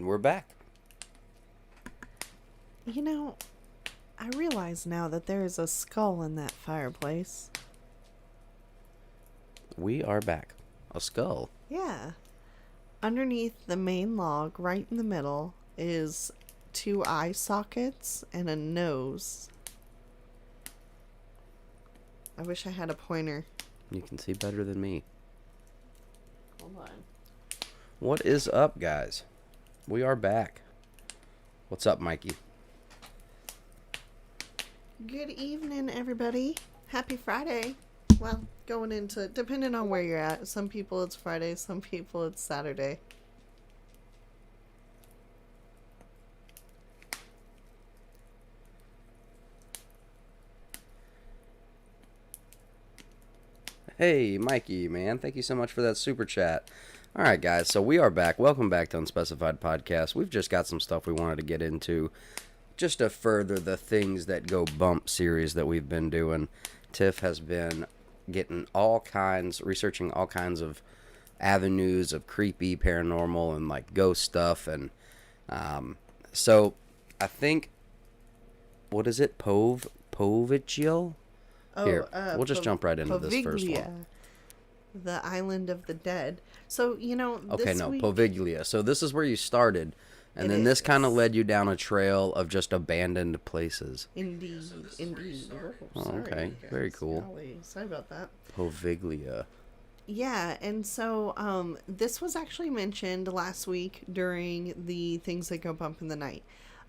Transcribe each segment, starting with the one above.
And we're back. You know, I realize now that there is a skull in that fireplace. We are back. A skull. Yeah. Underneath the main log, right in the middle, is 2 eye sockets and a nose. I wish I had a pointer. You can see better than me. Hold on. What is up, guys? We are back. What's up, Mikey? Good evening, everybody. Happy Friday. Well, going into, depending on where you're at. Some people it's Friday, some people it's Saturday. Hey, Mikey, man. Thank you so much for that super chat. All right, guys. So we are back. Welcome back to Unspecified Podcast. We've just got some stuff we wanted to get into just to further the things that go bump series that we've been doing. Tiff has been getting researching all kinds of avenues of creepy, paranormal, and like ghost stuff. And so I think, what is it? Poveglia? Here, we'll just jump right into this first one. The island of the dead. So, Poveglia. So this is where you started. And then this kind of led you down a trail of just abandoned places. Indeed. Oh, okay. Very cool. Golly. Sorry about that. Poveglia. Yeah, and so this was actually mentioned last week during the Things That Go Bump in the Night.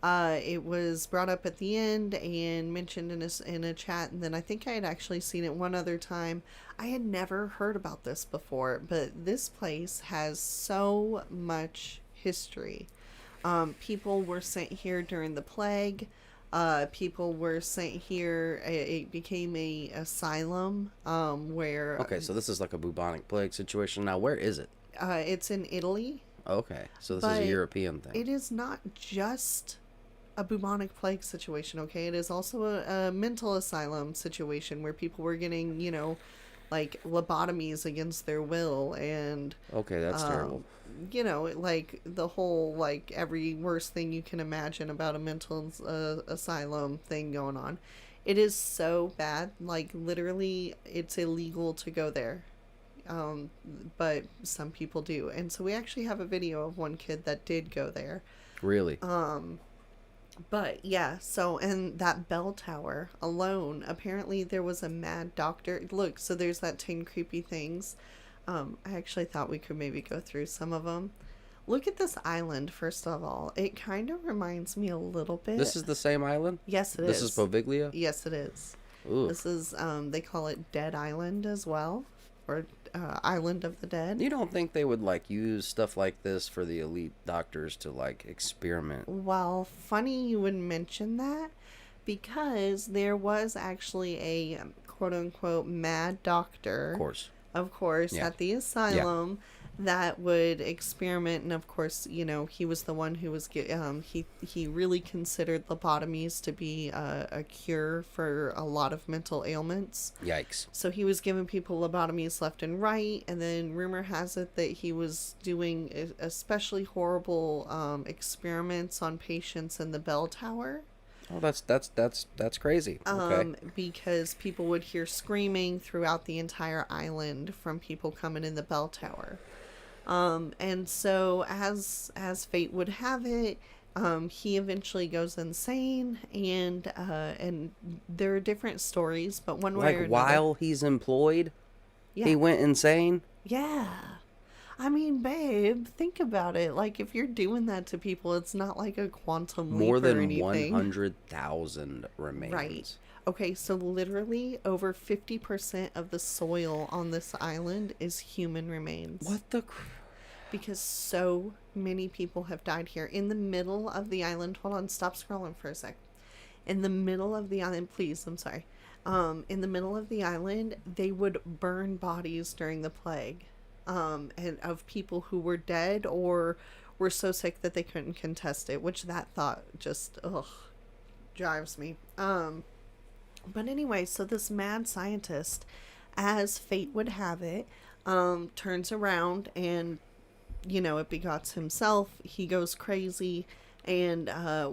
It was brought up at the end and mentioned in a chat, and then I think I had actually seen it one other time. I had never heard about this before, but this place has so much history. People were sent here during the plague. People were sent here. It became a asylum where... Okay, so this is like a bubonic plague situation. Now, where is it? It's in Italy. Okay, so this is a European thing. It is not just a bubonic plague situation, okay? It is also a mental asylum situation where people were getting, like lobotomies against their will and... Okay, that's terrible. Like the whole, like every worst thing you can imagine about a mental asylum thing going on. It is so bad. Like literally it's illegal to go there. But some people do. And so we actually have a video of one kid that did go there. Really? But yeah, so, and that bell tower alone, apparently there was a mad doctor. Look, so there's that 10 creepy things. I actually thought we could maybe go through some of them. Look at this island, first of all. It kind of reminds me a little bit. This is the same island? Yes, it is. This is Poveglia? Yes, it is. Ooh. This is, they call it Dead Island as well. Or Island of the Dead. You don't think they would like use stuff like this for the elite doctors to like experiment? Well, funny you would mention that, because there was actually a quote unquote mad doctor, of course, yeah. at the asylum that would experiment, and of course, he was the one who was he really considered lobotomies to be a cure for a lot of mental ailments. Yikes. So he was giving people lobotomies left and right, and then rumor has it that he was doing especially horrible experiments on patients in the bell tower. Oh, that's crazy. Okay. Because people would hear screaming throughout the entire island from people coming in the bell tower. And so as fate would have it, he eventually goes insane, and there are different stories, but one way or another. Like while he's employed, he went insane? Yeah. I mean, babe, think about it. Like, if you're doing that to people, it's not like a quantum leap More than or anything. 100,000 remains. Right. Okay, so literally over 50% of the soil on this island is human remains. What the... Because so many people have died here. In the middle of the island... Hold on, stop scrolling for a sec. In the middle of the island... Please, I'm sorry. In the middle of the island, they would burn bodies during the plague. And of people who were dead or were so sick that they couldn't contest it, which that thought just drives me. But anyway, so this mad scientist, as fate would have it, turns around and it begots himself. He goes crazy, and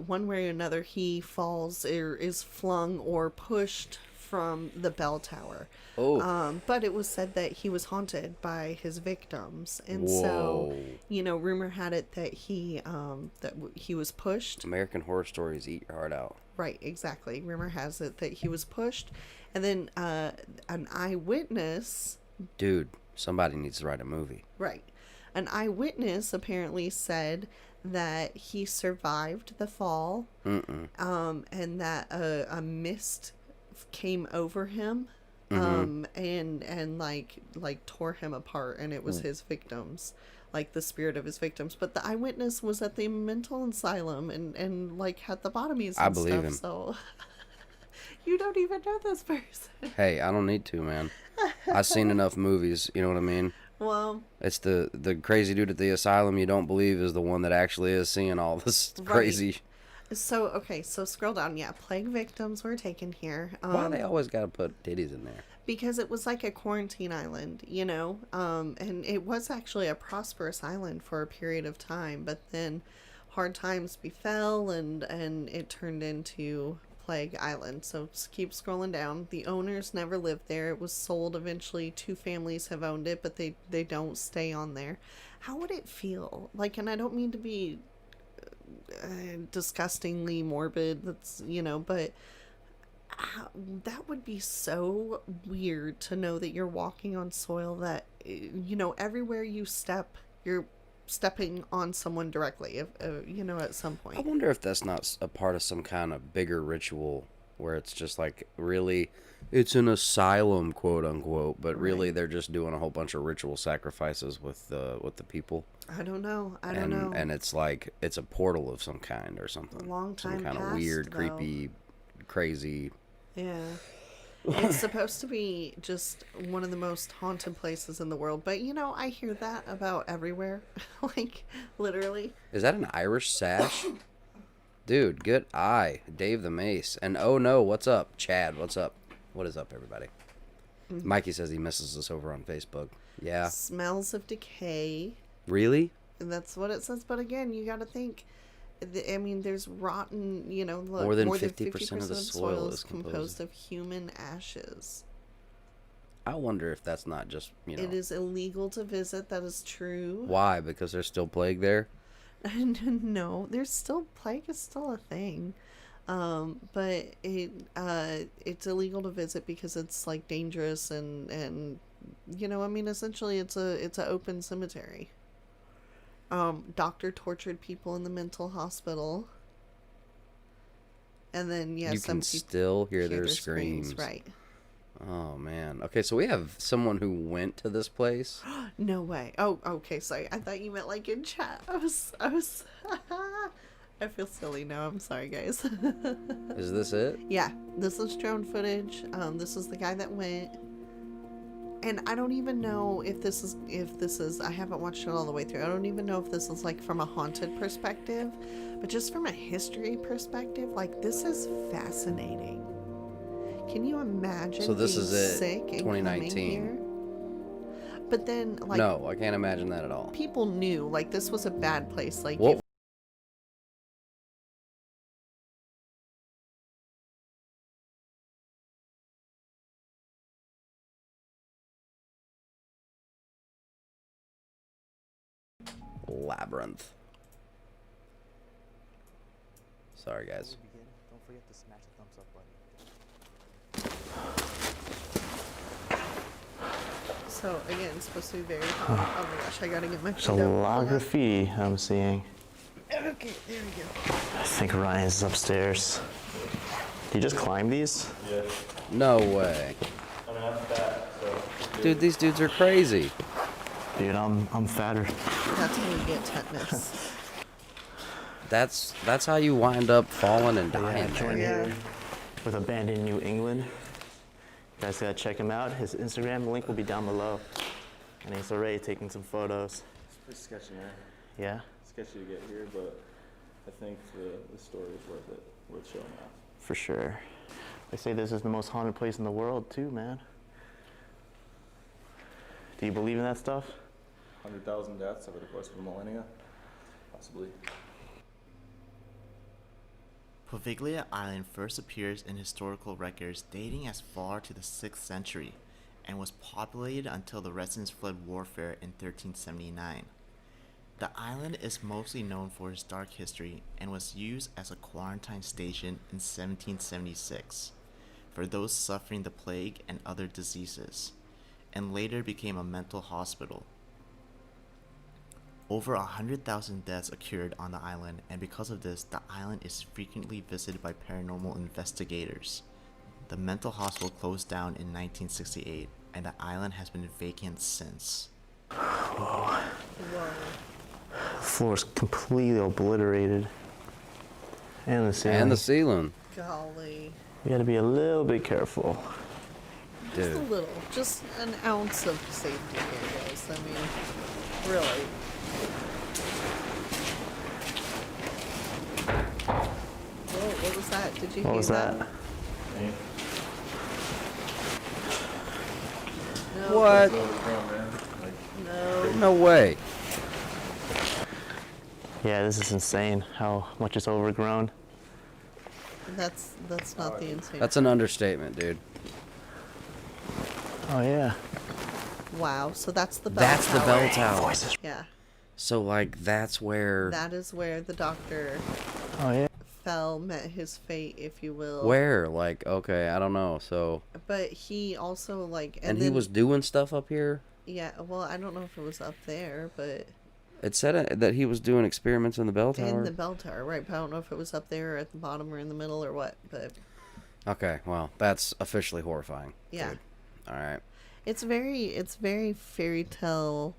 one way or another, he falls or is flung or pushed from the bell tower. Oh. But it was said that he was haunted by his victims, and Whoa. so rumor had it that he was pushed. American Horror Stories eat your heart out. Right, exactly. Rumor has it that he was pushed, and then an eyewitness. Dude, somebody needs to write a movie. Right. An eyewitness apparently said that he survived the fall, and that a mist came over him, and like tore him apart, and it was his victims, like the spirit of his victims. But the eyewitness was at the mental asylum and like had lobotomies and I believe stuff. him. So you don't even know this person. Hey, I don't need to, man. I've seen enough movies, you know what I mean? Well, it's the crazy dude at the asylum you don't believe is the one that actually is seeing all this crazy. So, okay, so scroll down. Yeah, plague victims were taken here. Why they always got to put titties in there? Because it was like a quarantine island, and it was actually a prosperous island for a period of time, but then hard times befell, and it turned into Plague Island. So keep scrolling down. The owners never lived there. It was sold eventually. 2 families have owned it, but they don't stay on there. How would it feel? Like, and I don't mean to be disgustingly morbid, that's but that would be so weird to know that you're walking on soil that everywhere you step, you're stepping on someone directly, if at some point. I wonder if that's not a part of some kind of bigger ritual where it's just like, really, it's an asylum, quote unquote, but really they're just doing a whole bunch of ritual sacrifices with the people. I don't know. I don't know. And it's like it's a portal of some kind or something. Long time some kind past, of weird, though. creepy, crazy. Yeah. It's supposed to be just one of the most haunted places in the world, but I hear that about everywhere. Like, literally. Is that an Irish sash? Dude, good eye. Dave the Mace. And oh no, what's up? Chad, what's up? What is up, everybody? Mikey says he misses us over on Facebook. Yeah. Smells of decay. Really? And that's what it says. But again, you got to think. I mean, there's rotten, look, more than 50% of the soil is composed of human ashes. I wonder if that's not just, It is illegal to visit. That is true. Why? Because there's still plague there? No, there's still, plague is still a thing. But it's illegal to visit because it's like dangerous and I mean, essentially it's a open cemetery. Doctor tortured people in the mental hospital. And then, you can still hear their screams. Right. Oh, man. Okay, so we have someone who went to this place. No way. Oh, okay, sorry. I thought you meant like in chat. I was I feel silly now. I'm sorry, guys. Is this it? Yeah, this is drone footage. This is the guy that went. And I don't even know if this is, I haven't watched it all the way through. I don't even know if this is like from a haunted perspective, but just from a history perspective, like, this is fascinating. Can you imagine? So this being is it, sick and 2019. coming here? But then, like, no, I can't imagine that at all. People knew, like, this was a bad place. Like, what? Labyrinth. Sorry, guys. Don't forget to smash the thumbs up button. So again, it's supposed to be very hot. Oh my gosh, I gotta get my There's a lot of graffiti I'm seeing. Okay, there we go. I think Ryan's upstairs. Did you just climb these? Yeah. No way. I mean, I'm fat, so. Dude, these dudes are crazy. Dude, I'm fatter. That's how you get tetanus. That's how you wind up falling and Yeah, dying. join Yeah. here with Abandoned New England. You guys gotta check him out. His Instagram link will be down below. And he's already taking some photos. It's pretty sketchy, man. Yeah? Sketchy to get here, but I think the story is worth showing out. For sure. They say this is the most haunted place in the world too, man. Do you believe in that stuff? 100,000 deaths over the course of a millennia, possibly. Poveglia Island first appears in historical records dating as far to the 6th century and was populated until the residents fled warfare in 1379. The island is mostly known for its dark history and was used as a quarantine station in 1776 for those suffering the plague and other diseases, and later became a mental hospital. Over 100,000 deaths occurred on the island, and because of this, the island is frequently visited by paranormal investigators. The mental hospital closed down in 1968, and the island has been vacant since. Whoa. The floor is completely obliterated. And the ceiling. And the ceiling. Golly. You gotta be a little bit careful. Just Dude. a little. Just an ounce of safety here, guys. I mean, really. Whoa, what was that? Did you What hear was that? No. What? No. No way. Yeah, this is insane how much it's overgrown. That's not the insane. That's an understatement, dude. Oh, yeah. Wow. So that's the bell That's the tower. bell tower. Voices. Yeah. So, like, that's where... That is where the doctor Oh, yeah. met his fate, if you will. Where? Like, okay, I don't know. So... But he also, like... And he then- was doing stuff up here? Yeah, well, I don't know if it was up there, but... It said that he was doing experiments in the bell tower. In the bell tower, right. But I don't know if it was up there or at the bottom or in the middle or what, but... Okay, well, that's officially horrifying. Yeah. Dude. All right. It's very fairy tale,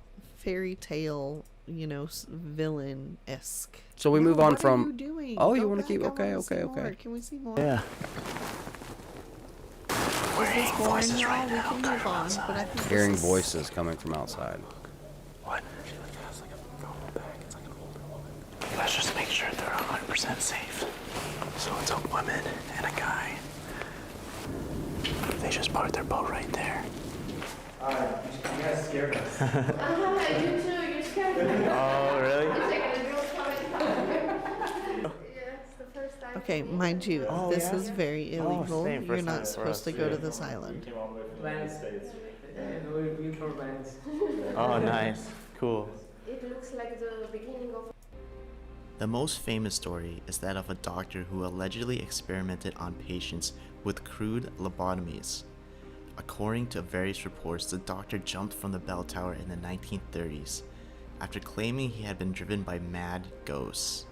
you know, villain-esque. So we No, move on what from... Are you doing? Oh, you Go wanna back, keep- I okay, wanna see okay, more. okay. Can we see more? Yeah. Is this boring y'all? We can move on, but I think Hearing this is... voices coming from outside. What? Let's just make sure they're 100% safe. So it's a woman and a guy. They just parked their boat right there. You guys scared us. I do too. You're scared of me. Oh, really? It's like a girl's coming. Yeah, it's the first time. Okay, mind you, Oh, this yeah? is very illegal. same, You're first time not for supposed us, to go too. to this island. Came all the way from the United States. We for bands. Oh, nice. Cool. It looks like the beginning of. The most famous story is that of a doctor who allegedly experimented on patients with crude lobotomies. According to various reports, the doctor jumped from the bell tower in the 1930s after claiming he had been driven by mad ghosts.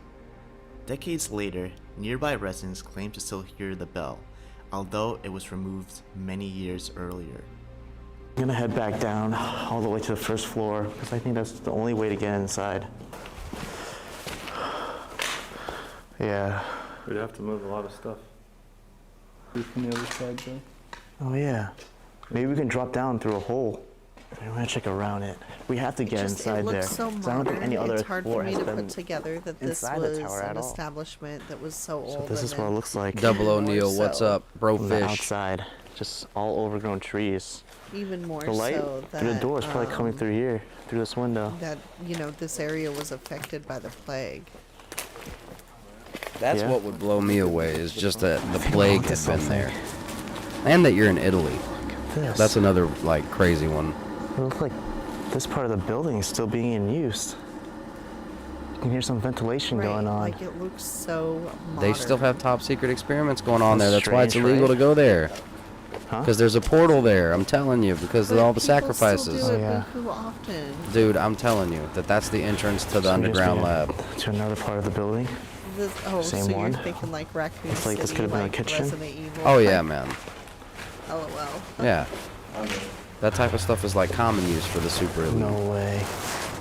Decades later, nearby residents claim to still hear the bell, although it was removed many years earlier. I'm gonna head back down all the way to the first floor because I think that's the only way to get inside. Yeah. We'd have to move a lot of stuff. From the other side, Joe? Oh yeah. Maybe we can drop down through a hole. I'm gonna check around it. We have to get inside it there. looks so 'cause I don't think modern. any other It's hard for floor me has to been put together that this inside the was tower an at all. establishment that was so old. So this is and what it then looks like Double More O'Neill, what's so. up? Bro from the fish. outside. Just all overgrown trees. even more The light so that through the door is probably coming through here, through this window. that this area was affected by the plague. That's Yeah. what would blow me away, is just that the plague onto had been something. there. And that you're in Italy. This. That's another, like, crazy one. It looks like this part of the building is still being in use. You can hear some ventilation Right, going on. like it looks so modern. They still have top secret experiments going on there. That's That's why it's strange, illegal right? to go there. Huh? Because there's a portal there. I'm telling you, because of But all the people sacrifices. Still do it Oh, yeah. buku often. Dude, I'm telling you that that's the entrance to the So we just underground made it lab. To another part of the building. Same So one? you're thinking like Raccoon It's like this City, could have been a like kitchen? Resident Evil. Oh yeah, man. LOL. Yeah. That type of stuff is like common use for the super elite. No way.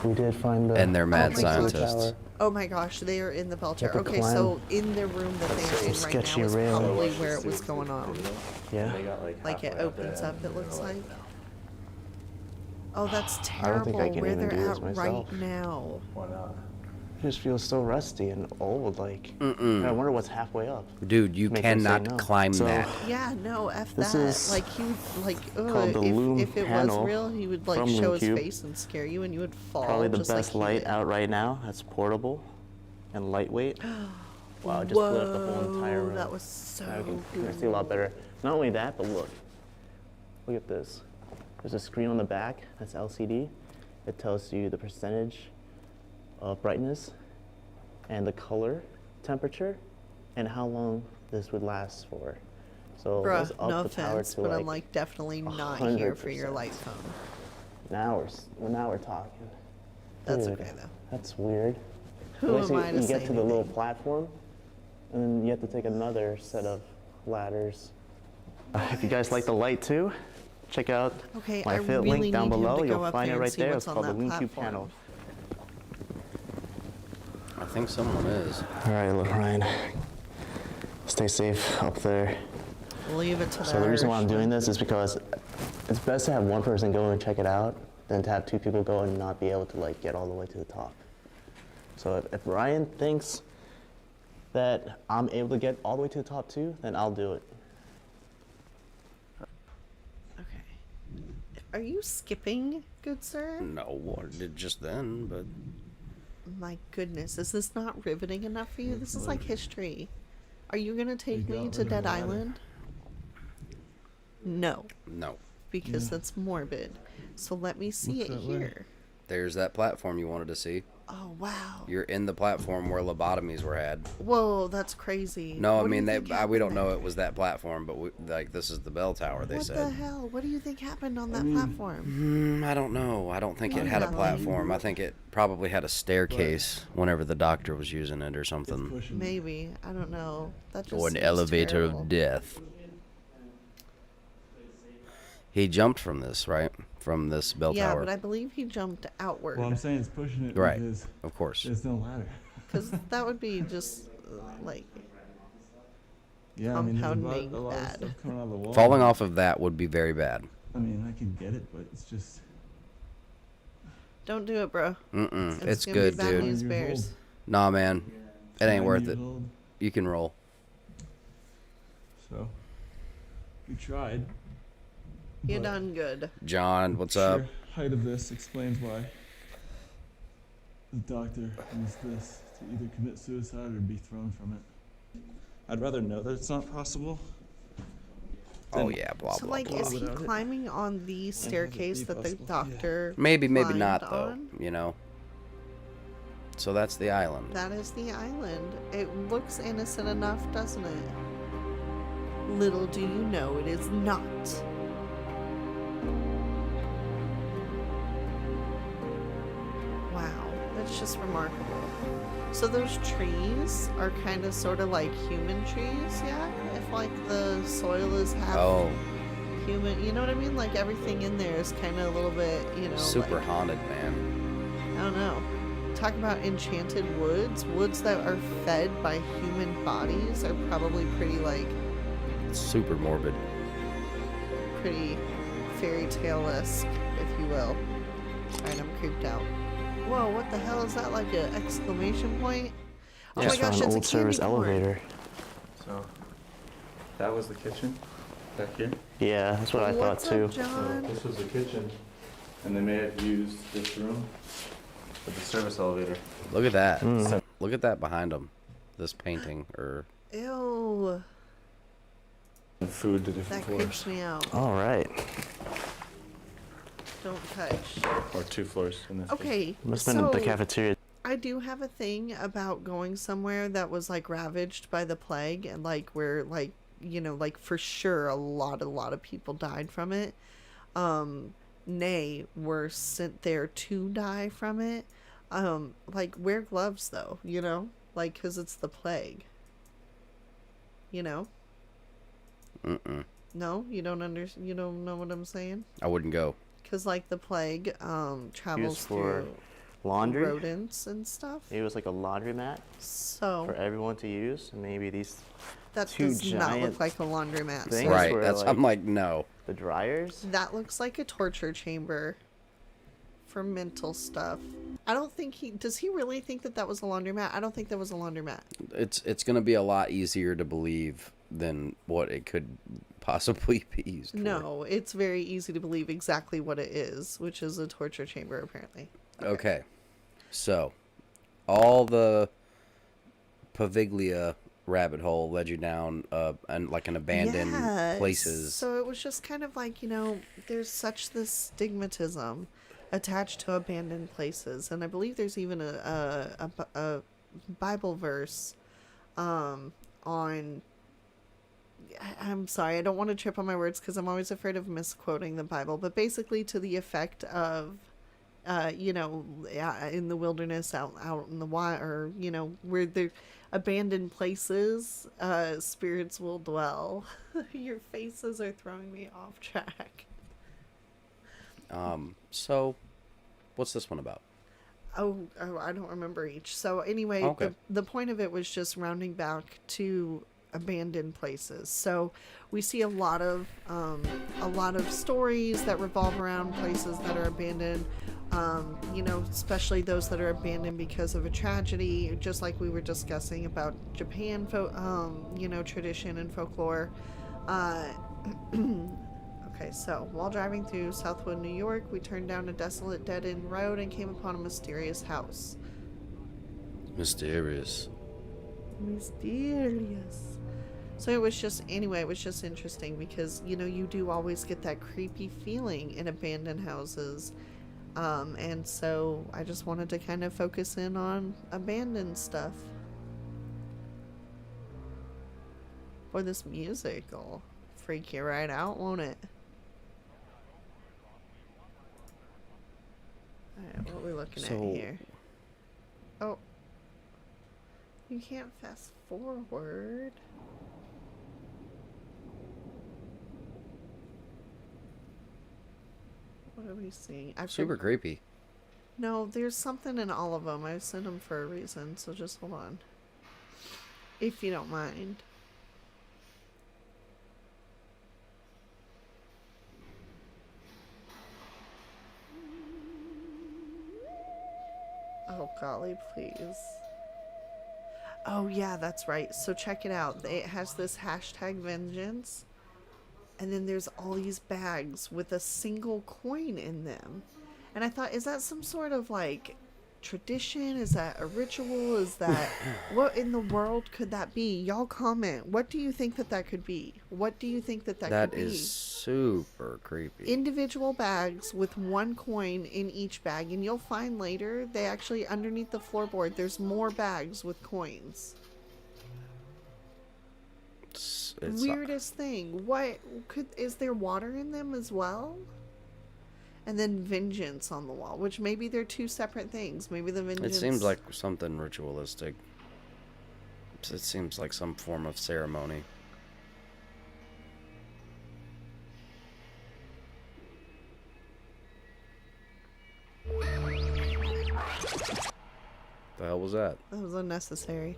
We did find the. And they're mad my gosh. scientists. Oh my gosh, they are in the bell tower. have to Okay, climb so in the room that they are in right sketchy now is railing. probably where it was going on. Yeah. They got Like it halfway up there opens and up, it they're looks like. no. Oh, that's I don't think terrible. I can Where even they're do this at myself. right now. Why not? It just feels so rusty and old. Like, I wonder what's halfway up. Dude, you Make him say cannot no. climb So, that. Yeah, no, F This that. is Like, he would, like, called the Loom if it was panel real, he would, like, from show his Loom Cube. face and scare you, and you would fall. Probably the just best like he light did. out right now. That's portable and lightweight. Wow, it just lit up the whole entire room. That was so Now you cool. can see a lot better. Not only that, but look. Look at this. There's a screen on the back that's LCD. It tells you the percentage of brightness and the color, temperature, and how long this would last for. So let's Bruh, up no the power offense, to but like I'm, like, definitely not here for your 100%. light phone. now we're talking. That's Dude, okay, though. That's weird. Who Next am thing I to you say get to the little anything? platform, and then you have to take another set of ladders. If you guys like the light too, check out Okay, my I affiliate really link down need him below. to go You'll up find there it and right see there. what's It's on called the that Loom Cube platform. panel. I think someone is. All right, look, Ryan. Stay safe up there. Leave it to So the reason why I'm doing this is because it's best to have one person go and check it out than to have two people go and not be able to like get all the way to the top. So if Ryan thinks that I'm able to get all the way to the top too, then I'll do it. Okay. Are you skipping, good sir? No, I did just then, but My goodness, is this not riveting enough for you? This is like history. Are you gonna take me to Dead Island? No, no. because that's morbid. So let me see it here. There's that platform you wanted to see. Oh wow. You're in the platform where lobotomies were had. Whoa, that's crazy. No, What I do you mean think we happened don't know there? it was that platform, but like this is the bell tower. They What said. the hell? What do you think happened on that platform? I don't know. I don't think it Oh, had a nothing. platform. I think it probably had a staircase whenever the doctor was using it or something. Maybe. I don't know. That just Or an seems elevator terrible. of death. He jumped from this, right? From this bell Yeah, tower. but I believe he jumped outward. Well, I'm saying it's pushing it Right. because Of course. there's no ladder. Because that would be just like Yeah, I mean, there's Compounding a lot of bad. stuff coming out of the wall. Falling off of that would be very bad. I mean, I can get it, but it's just. don't do it, bro. It's gonna good, be bad dude. news 9 years bears. old. Nah, man. It ain't 9 worth years it. old, You can roll. so we tried. You but done good. John, what's sheer up? height of this explains why the doctor used this to either commit suicide or be thrown from it. I'd rather know that it's not possible. Oh yeah, blah So, blah like, blah. is he Without it. climbing on the staircase be that the possible, yeah. doctor Maybe climbed not though. on? You know. So that's the island. That is the island. It looks innocent enough, doesn't it? Little do you know, it is not. Wow, that's just remarkable. So those trees are kind of sort of like human trees, yeah? If like the soil is half Oh, human, you know what I mean? Like everything in there is kind of a little bit, you know, super like, haunted, man. I don't know. Talk about enchanted woods. Woods that are fed by human bodies are probably pretty like Super morbid. pretty fairy tale-esque, if you will. Alright, I'm creeped out. Whoa, what the hell is that? Like an exclamation point? Oh Just my gosh, for an it's old a service candy corn. elevator. So that was the kitchen back here. Yeah, that's what I thought What's too. up, John? So this was the kitchen, and they may have used this room for the service elevator. Look at that. Mm. Look at that behind him. This painting, or Ew, And food to that different creeps floors, me out. All right. Don't touch. or 2 floors in this case. Okay, Must have been so the cafeteria. I do have a thing about going somewhere that was like ravaged by the plague and like where like, you know, like for sure a lot of people died from it. Nay, were sent there to die from it. Like wear gloves though, you know, like 'cause it's the plague. You know? No, you don't you don't know what I'm saying? I wouldn't go. 'Cause like the plague travels Used for through Laundry. rodents and stuff. It was like a laundromat for So everyone to use. And maybe these that two does not look giant like a laundromat. things. sir. Right. were That's. like- I'm like, no. the dryers. That looks like a torture chamber for mental stuff. I don't think does he really think that was a laundromat? I don't think that was a laundromat. It's going to be a lot easier to believe than what it could possibly be used for. No, it's very easy to believe exactly what it is, which is a torture chamber, apparently. Okay. So, all the Poveglia rabbit hole led you down and like an abandoned places. So it was just kind of like, there's such this stigmatism attached to abandoned places, and I believe there's even a Bible verse on. I'm sorry, I don't want to trip on my words because I'm always afraid of misquoting the Bible, but basically to the effect of, in the wilderness, out in the wild, or where the abandoned places, spirits will dwell. Your faces are throwing me off track. So, what's this one about? Oh, I don't remember each. So anyway, okay. the point of it was just rounding back to abandoned places. So we see a lot of stories that revolve around places that are abandoned. Especially those that are abandoned because of a tragedy, just like we were discussing about Japan, tradition and folklore. Okay, so while driving through Southwood, New York, we turned down a desolate dead-end road and came upon a mysterious house. Mysterious. So it was just interesting because, you do always get that creepy feeling in abandoned houses. And so I just wanted to kind of focus in on abandoned stuff. Boy, this music will freak you right out, won't it? Alright, what are we looking at here? Oh. You can't fast forward. What are we seeing? Super creepy. No, there's something in all of them. I sent them for a reason, so just hold on. If you don't mind. Oh, golly, please. Oh, yeah, that's right. So check it out. It has this hashtag vengeance. And then there's all these bags with a single coin in them. And I thought, is that some sort of like tradition? Is that a ritual? Is that what in the world could that be? Y'all comment. What do you think that could be? What do you think that could be? That is super creepy. Individual bags with one coin in each bag. And you'll find later, they actually, underneath the floorboard, there's more bags with coins. It's weirdest thing. Is there water in them as well? And then vengeance on the wall, which maybe they're two separate things. Maybe the vengeance. It seems like something ritualistic. It seems like some form of ceremony. The hell was that? That was unnecessary.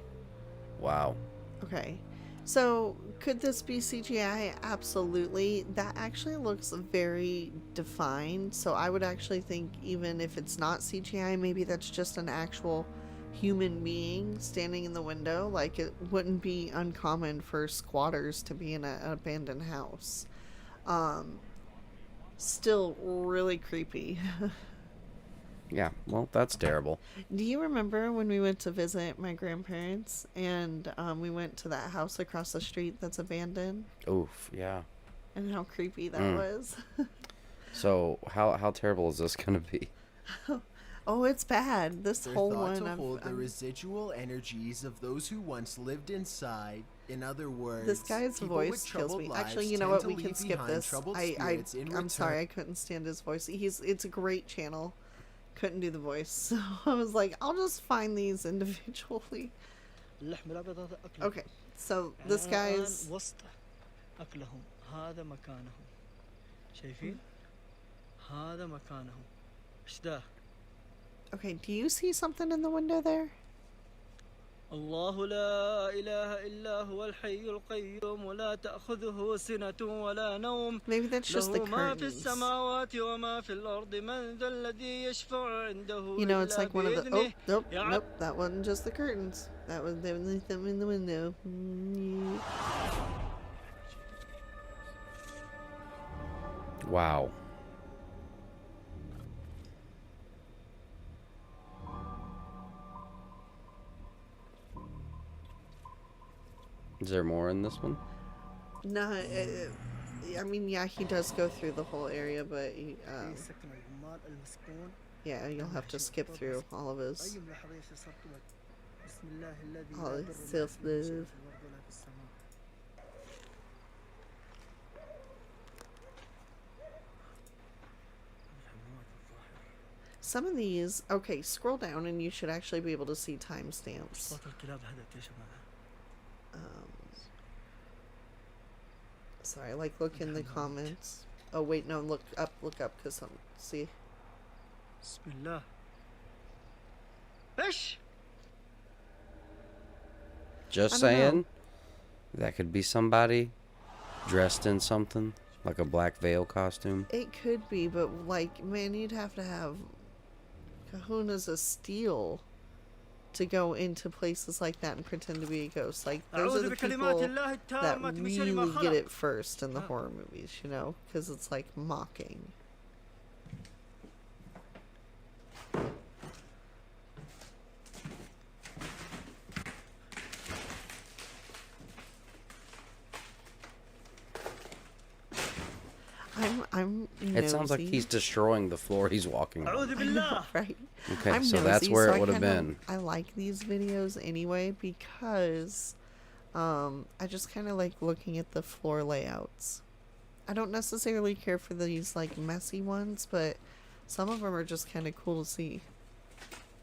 Wow. Okay. So, could this be CGI? Absolutely. That actually looks very defined. So, I would actually think even if it's not CGI, maybe that's just an actual human being standing in the window. Like, it wouldn't be uncommon for squatters to be in an abandoned house. Still really creepy. Yeah, well, that's terrible. Do you remember when we went to visit my grandparents and we went to that house across the street that's abandoned? Oof, yeah. And how creepy that was? So, how terrible is this going to be? Oh, it's bad. This They're whole thought one. to hold the residual energies of those who once lived inside. In other words, this guy's people voice with kills troubled me. lives Actually, you know tend what? to We can leave skip behind this. troubled I'm spirits in sorry, I return. couldn't stand his voice. It's a great channel. Couldn't do the voice, so I was like, I'll just find these individually. Okay, so this guy's. Okay, do you see something in the window there? الله لا إله إلا هو الحي القيوم ولا تأخذه سنة ولا نوم Maybe that's just the له ما في curtains. السماوات وما في الأرض من ذا الذي يشفع عنده You know, it's إلا like one of the. Oh, بإذنه nope, يعلم nope. That wasn't just the curtains. That was definitely them in the window. Wow. Is there more in this one? No, I mean, yeah, he does go through the whole area, but he, yeah, you'll have to skip through all of his self-love. Some of these, okay, scroll down and you should actually be able to see timestamps. Sorry, like look in the comments. Oh wait, no, look up, cause some see. Bismillah. Ish. Just saying. That could be somebody dressed in something like a black veil costume. It could be, but like, man, you'd have to have kahunas of steel to go into places like that and pretend to be a ghost. Like, those are the people that really get it first in the horror movies, you know? Because it's like mocking. I'm nosy. It sounds like he's destroying the floor he's walking on. Know, right? Okay, I'm so nosy, that's where so it would have been. I like these videos anyway because I just kind of like looking at the floor layouts. I don't necessarily care for these like messy ones, but some of them are just kind of cool to see.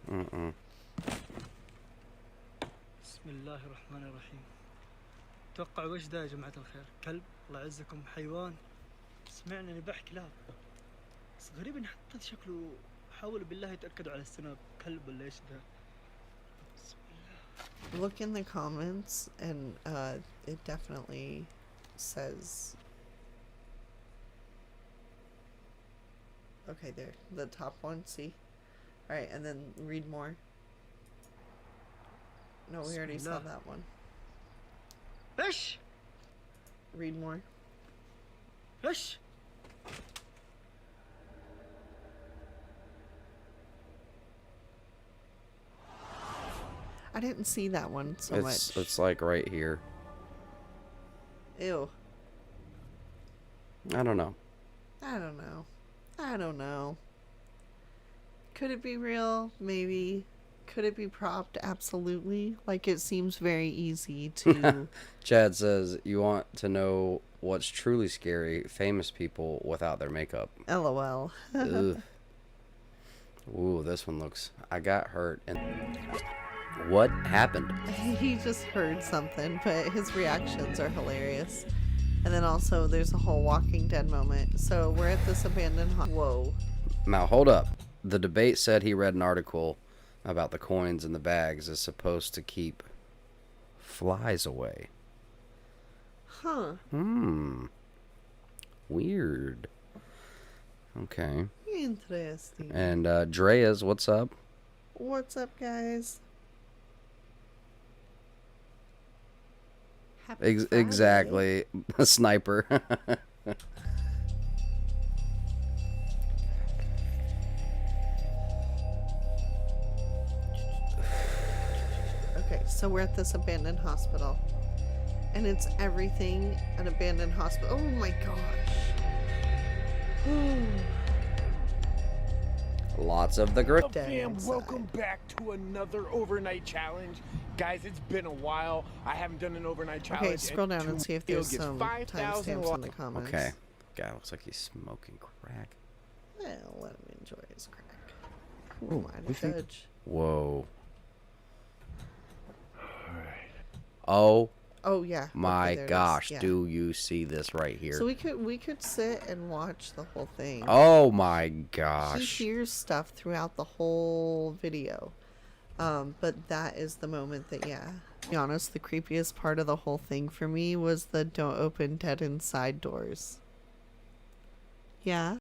بسم الله الرحمن الرحيم. توقع وش ده يا جماعة الخير؟ كلب الله يعزكم حيوان. سمعنا نبح كلاب. بس غريب ان حطيت شكله حاولوا بالله يتأكدوا على السناب كلب ولا ايش ده. بسم الله. Look in the comments and it definitely says. Okay, there. The top one, see? Alright, and then read more. No, we already saw that one. ايش؟ Read more. ايش؟ I didn't see that one so much. It's like right here. Ew. I don't know. I don't know. Could it be real? Maybe. Could it be propped? Absolutely. Like, it seems very easy to... Chad says, you want to know what's truly scary? Famous people without their makeup. LOL. Ugh. Ooh, this one looks... I got hurt. And what happened? He just heard something, but his reactions are hilarious. And then also, there's a whole Walking Dead moment. So, we're at this abandoned... Whoa. Now, hold up. The debate said he read an article about the coins in the bags is supposed to keep flies away. Huh. Weird. Okay. Interesting. And Dreas, what's up? What's up, guys? Happy Friday. Exactly. A sniper. Okay, so we're at this abandoned hospital. And it's everything an abandoned hospital. Oh my gosh. Lots of the grip. Fam, welcome back to another overnight challenge. Guys, it's been a while. I haven't done an overnight challenge. Okay, scroll down and see if there's some timestamps in the comments. Okay. Guy looks like he's smoking crack. Well, let him enjoy his crack. Who am I to judge? Whoa. Oh. Oh yeah. My okay, gosh, yeah. do you see this right here? So we could sit and watch the whole thing. Oh my gosh. He hears stuff throughout the whole video. But that is the moment that, yeah. To be honest, the creepiest part of the whole thing for me was the don't open dead inside doors. Yeah.